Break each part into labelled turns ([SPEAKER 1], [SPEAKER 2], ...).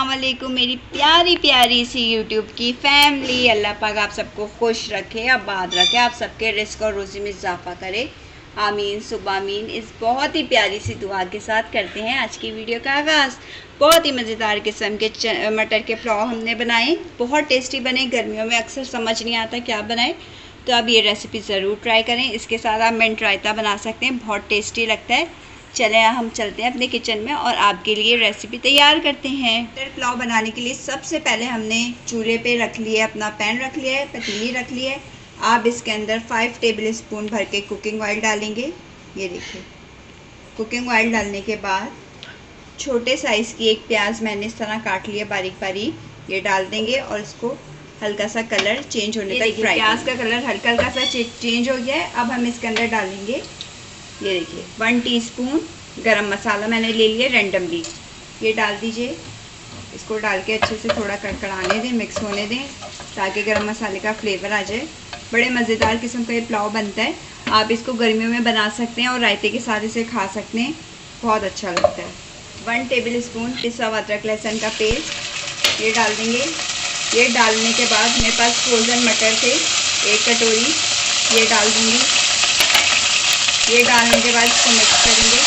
[SPEAKER 1] वालेकुम मेरी प्यारी प्यारी सी यूट्यूब की फैमिली। अल्लाह पाक आप सबको खुश रखे, आबाद रखे, आप सबके रिस्क और रोज़ी में इजाफा करे, आमीन सुबह आमीन। इस बहुत ही प्यारी सी दुआ के साथ करते हैं आज की वीडियो का आगाज़। बहुत ही मज़ेदार किस्म के मटर के पुलाव हमने बनाए, बहुत टेस्टी बने। गर्मियों में अक्सर समझ नहीं आता क्या बनाए, तो आप ये रेसिपी ज़रूर ट्राई करें। इसके साथ आप मिंट रायता बना सकते हैं, बहुत टेस्टी लगता है। चलें हम चलते हैं अपने किचन में और आपके लिए रेसिपी तैयार करते हैं। मटर पुलाव बनाने के लिए सबसे पहले हमने चूल्हे पे रख लिया, अपना पैन रख लिया है, पतीली रख लिया है। आप इसके अंदर 5 टेबल स्पून भर के कुकिंग ऑयल डालेंगे। ये देखिए, कुकिंग ऑयल डालने के बाद छोटे साइज़ की एक प्याज मैंने इस तरह काट लिया बारीक बारीक, ये डाल देंगे और इसको हल्का सा कलर चेंज होने तक फ्राई। प्याज का कलर हल्का हल्का सा चेंज हो गया है। अब हम इसके अंदर डालेंगे, ये देखिए 1 टीस्पून गरम मसाला मैंने ले लिया रैंडमली, ये डाल दीजिए। इसको डाल के अच्छे से थोड़ा कड़कड़ाने दें, मिक्स होने दें ताकि गरम मसाले का फ्लेवर आ जाए। बड़े मज़ेदार किस्म का ये पुलाव बनता है। आप इसको गर्मियों में बना सकते हैं और रायते के साथ इसे खा सकते हैं, बहुत अच्छा लगता है। 1 टेबल स्पून पिसा हुआ अदरक लहसुन का पेस्ट ये डाल देंगे। ये डालने के बाद मेरे पास फ्रोज़न मटर थे 1 कटोरी, ये डाल दूँगी। ये डालने के बाद इसको मिक्स करेंगे।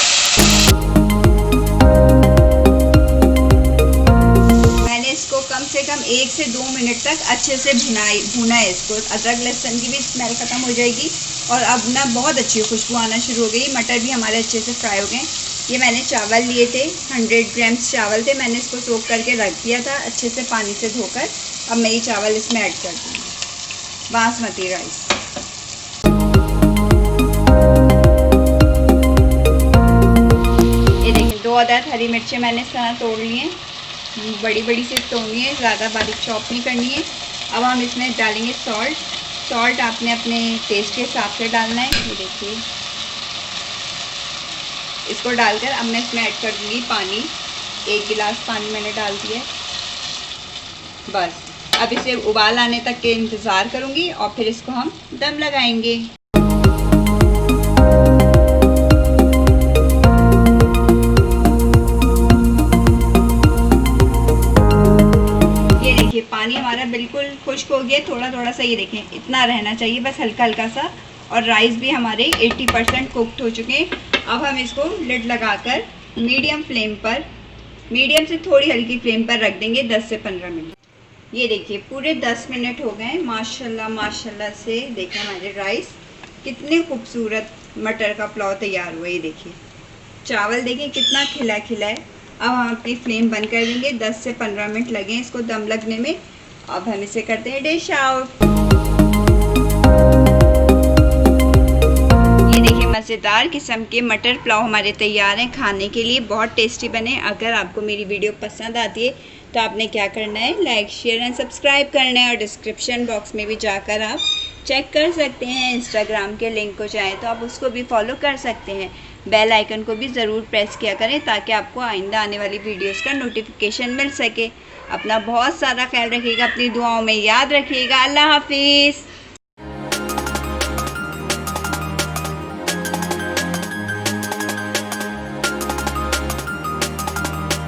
[SPEAKER 1] मैंने इसको कम से कम 1 से 2 मिनट तक अच्छे से भुना है। इसको अदरक लहसुन की भी स्मेल ख़त्म हो जाएगी और अब ना बहुत अच्छी खुशबू आना शुरू हो गई। मटर भी हमारे अच्छे से फ्राई हो गए। ये मैंने चावल लिए थे, 100 ग्राम्स चावल थे, मैंने इसको सोक करके रख दिया था अच्छे से पानी से धोकर। अब मैं ये चावल इसमें ऐड कर दूँगी, बासमती राइस। ये देखिए 2 अदद हरी मिर्चें मैंने इस तरह तोड़ ली हैं, बड़ी बड़ी सी तोड़नी है, ज़्यादा बारीक चॉप नहीं करनी है। अब हम इसमें डालेंगे सॉल्ट आपने अपने टेस्ट के हिसाब से डालना है। ये देखिए, इसको डालकर अब मैं इसमें ऐड कर दूँगी पानी। 1 गिलास पानी मैंने डाल दिया है। बस अब इसे उबाल आने तक के इंतज़ार करूँगी और फिर इसको हम दम लगाएंगे। पानी हमारा बिल्कुल खुश्क हो गया, थोड़ा थोड़ा सा, ये देखें इतना रहना चाहिए बस, हल्का हल्का सा। और राइस भी हमारे 80% कुक्ड हो चुके हैं। अब हम इसको लिड लगाकर मीडियम फ्लेम पर, मीडियम से थोड़ी हल्की फ्लेम पर रख देंगे 10 से 15 मिनट। ये देखिए पूरे 10 मिनट हो गए माशाल्लाह माशाल्लाह से। देखें हमारे राइस कितने खूबसूरत मटर का पुलाव तैयार हुआ। ये देखिए चावल देखें कितना खिला खिला है। अब हम अपनी फ्लेम बंद कर देंगे, 10 से 15 मिनट लगे इसको दम लगने में। अब हम इसे करते हैं डिश आउट। ये देखिए मज़ेदार किस्म के मटर पुलाव हमारे तैयार हैं, खाने के लिए बहुत टेस्टी बने। अगर आपको मेरी वीडियो पसंद आती है तो आपने क्या करना है, लाइक शेयर एंड सब्सक्राइब करना है। और डिस्क्रिप्शन बॉक्स में भी जाकर आप चेक कर सकते हैं, इंस्टाग्राम के लिंक को चाहें तो आप उसको भी फॉलो कर सकते हैं। बेल आइकन को भी ज़रूर प्रेस किया करें ताकि आपको आइंदा आने वाली वीडियोस का नोटिफिकेशन मिल सके। अपना बहुत सारा ख्याल रखिएगा, अपनी दुआओं में याद रखिएगा। अल्लाह हाफिज़।